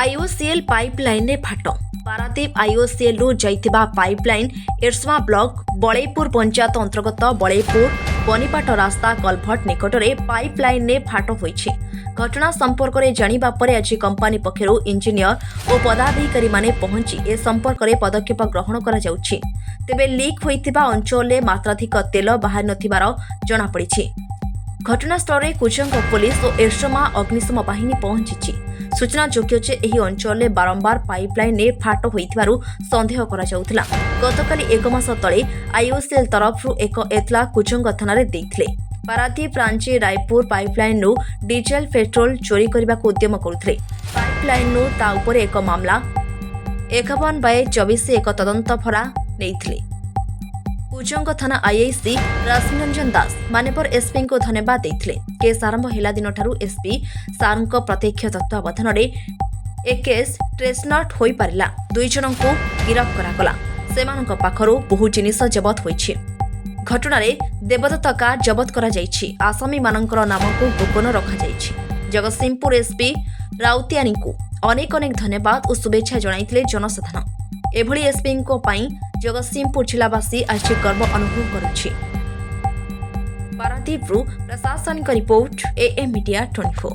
IOCL pipeline रे फाट Paradip IOCL रु जाइथिबा पाइपलाइन एरसमा ब्लॉक बळेपुर पंचायत अंतर्गत बळेपुर बनीपाट रास्ता कलभट निकटरे पाइपलाइन रे फाट होइछि। घटना संपर्क में जानिबा परे आज कंपनी पक्षरु इंजीनियर और पदाधिकारी माने पहुंची ए संपर्क में पदक्षेप ग्रहण करा जाउछि। तेबे लीक होइथिबा अंचल में मात्राधिक तेल बाहर नथिबार जणा पड़िछि। घटनास्थल में कुचंग पुलिस और एरसमा अग्निशम बाहिनी पहुंची। सूचना जोग्य जे एही अंचल में बारंबार पाइपलाइन ने फाट होइथिबारु संदेह करा जाउथला। गतकाली एक मास तले आईओसीएल तरफरु एक एतला कुचंग थाना रे देइथिले। पारादीप रांची रायपुर पाइपलाइन नु डीजेल पेट्रोल चोरी करने को उद्यम करुଥିଲେ। पाइपलाइन नु ता ऊपर एक मामला 51/24 एक तदंत फरा नेइथिले। कुजंग थाना आईआईसी रश्मिरंजन दास मानेपर एसपी को धन्यवाद देइथिले। केस आरंभ हेला दिन ठारू एसपी सार प्रत्यक्ष तत्वावधान रे ए केस ट्रेसनट होई पारिला। दुई जन को गिरफ्त करागला। सेमानक पाखरु बहु जिनिस जबत होइछि। घटना रे देवदत्त कार जबत करा जाइछि। आसामी मानकर नाम को गोपन रखा जाइछि। जगतसिंहपुर एसपी राउतियानी को अनेक धन्यवाद और शुभेच्छा जणाइथिले जनसाधारण। एभली एसपी को पई जगतसिंहपुर जिलावासी आज गर्व अनुभव करुछि। पारादीप रु प्रशासनिक रिपोर्ट एएम मीडिया 24।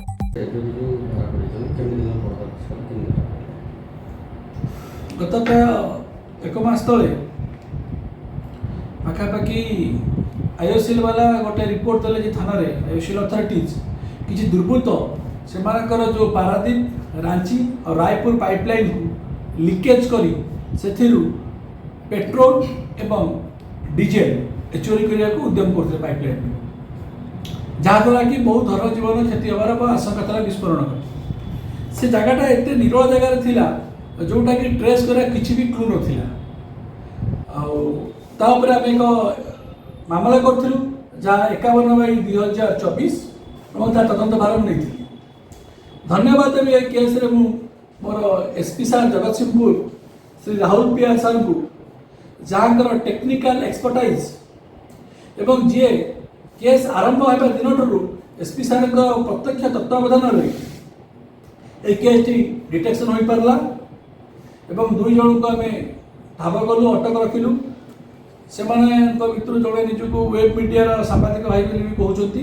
गत एक मास तले पाखापाखि आईओसीएल वाला गोटे रिपोर्ट देले जे थाना रे आईओसीएल अथॉरिटीज किछि दुर्बृत्त से जो पारादीप रांची और रायपुर पाइपलाइन को लीकेज करी सेथिरु पेट्रोल एवं डीजेल चोरी करने को उद्यम करते पाइपलाइन जहाँद्वारा कि बहुत धन जीवन क्षति होवार आशंका था विस्फोरण से जगहटा एत निरल जगार थिला जोटा कि ट्रेस करा किछि भी क्लू नथिला। आम एक मामला करूँ जहाँ 51/2024 और तदंत भार नहीं। धन्यवाद देवी ए केस मोर एसपी सार जगतसिंहपुर श्री राहुल पिया सार को जहाँ टेक्निकल एक्सपर्टाइज एवं जी केस आरंभ होगा दिन ठार एसपी सार प्रत्यक्ष तत्वावधान में ए केस टी डिटेक्शन हो पारा एवं दुई जन को आम ठाब कलु अटक रखिलु। से भर जड़े निजक वेब मीडिया सांबादिक भाई भी कहते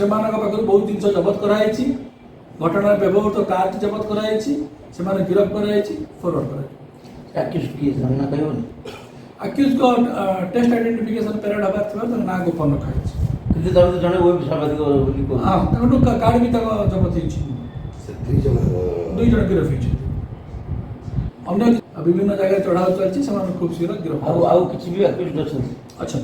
पाखर बहुत जिन जबत कराई। घटना व्यवहृत कार जबत कराई गिरफ्त कराई फरवर्ड कराई। अक्यूज को टेस्ट आइडेंटिफिकेशन पेरियड हबार ना गोपन रखा कार्ड भी जबत दुई जन गिरफ्त हो अन्य विभिन्न जगह चढ़ाऊ चलती खूब शीघ्र गिरफ्त अच्छा।